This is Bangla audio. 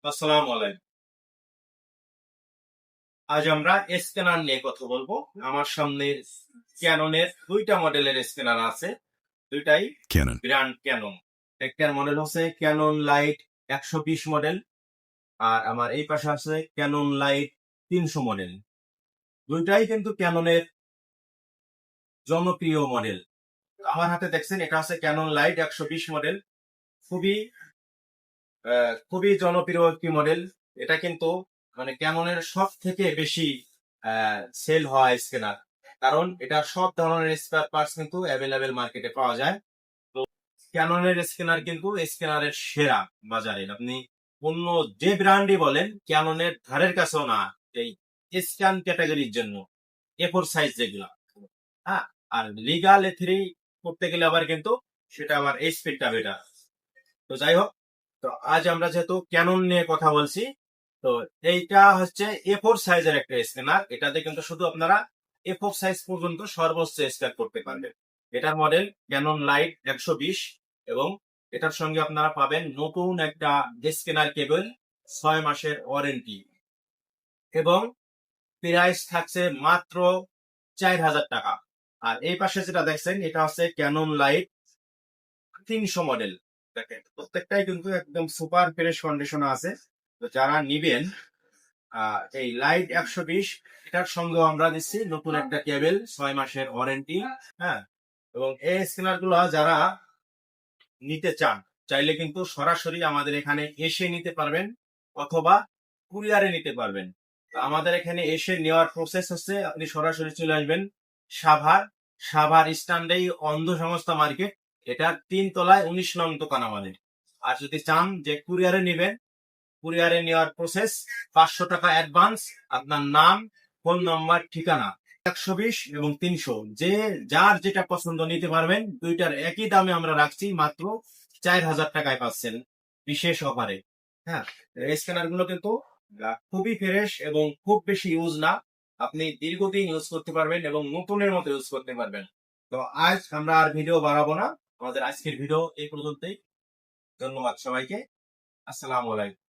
আসসালামু আলাইকুম। আজ আমরা স্ক্যানার নিয়ে কথা বলবো। আমার সামনে ক্যাননের দুইটা মডেলের স্ক্যানার আছে, দুইটাই Canon. Brand Canon. একটার মডেল হচ্ছে ক্যানন লাইট 120 মডেল, আর আমার এই পাশে আছে ক্যানন লাইট 300 মডেল। দুইটাই কিন্তু ক্যাননের জনপ্রিয় মডেল। আমার হাতে দেখছেন, এটা আছে ক্যানন লাইট 120 মডেল। খুবই খুবই জনপ্রিয় একটি মডেল। এটা কিন্তু মানে ক্যাননের সব থেকে বেশি সেল হয় স্ক্যানার, কারণ এটা সব ধরনের স্পেয়ার পার্টস কিন্তু অ্যাভেলেবেল মার্কেটে পাওয়া যায়। তো ক্যাননের স্ক্যানার কিন্তু স্ক্যানারের সেরা বাজারে। আপনি অন্য যে ব্র্যান্ডই বলেন, ক্যাননের ধারের কাছেও না এই স্ক্যান ক্যাটাগরির জন্য। A4 সাইজ যেগুলো, হ্যাঁ। আর লিগাল A3 করতে গেলে আবার কিন্তু সেটা আবার এই স্পিডটা বেটার। তো যাই হোক, তো আজ আমরা যেহেতু ক্যানন নিয়ে কথা বলছি, তো এইটা হচ্ছে A4 সাইজের একটা স্ক্যানার। এটাতে কিন্তু শুধু আপনারা A4 সাইজ পর্যন্ত সর্বোচ্চ স্ক্যান করতে পারবেন। এটার মডেল ক্যানন লাইট 120, এবং এটার সঙ্গে আপনারা পাবেন নতুন একটা স্ক্যানার কেবল, 6 মাসের ওয়ারেন্টি, এবং প্রাইস থাকছে মাত্র 4000 টাকা। আর এই পাশে যেটা দেখছেন, এটা হচ্ছে ক্যানন লাইট 300 মডেল। দেখেন প্রত্যেকটাই কিন্তু একদম সুপার ফ্রেশ কন্ডিশনে আছে। তো যারা নিবেন এই লাইট 120, এটার সঙ্গে আমরা দিচ্ছি নতুন একটা কেবল, 6 মাসের ওয়ারেন্টি, হ্যাঁ। এবং এই স্ক্যানার গুলো যারা নিতে চান, চাইলে কিন্তু সরাসরি আমাদের এখানে এসে নিতে পারবেন, অথবা কুরিয়ারে নিতে পারবেন। তো আমাদের এখানে এসে নেওয়ার প্রসেস হচ্ছে, আপনি সরাসরি চলে আসবেন সাভার স্ট্যান্ডেই অন্ধ সংস্থা মার্কেট, এটা 3 তলায় 19 নং দোকান আমাদের। আর যদি চান যে কুরিয়ারে নেবেন, কুরিয়ারে নেওয়ার প্রসেস 500 টাকা অ্যাডভান্স, আপনার নাম, ফোন নাম্বার, ঠিকানা। 120 এবং 300 যে যার যেটা পছন্দ নিতে পারবেন। দুইটার একই দামে আমরা রাখছি, মাত্র 4000 টাকায় পাচ্ছেন বিশেষ অফারে। হ্যাঁ, এই স্ক্যানার গুলো কিন্তু খুবই ফ্রেশ এবং খুব বেশি ইউজ না। আপনি দীর্ঘদিন ইউজ করতে পারবেন এবং নতুনের মতো ইউজ করতে পারবেন। তো আজ আমরা আর ভিডিও বাড়াবো না, আমাদের আজকের ভিডিও এই পর্যন্তই। ধন্যবাদ সবাইকে। আসসালামু আলাইকুম।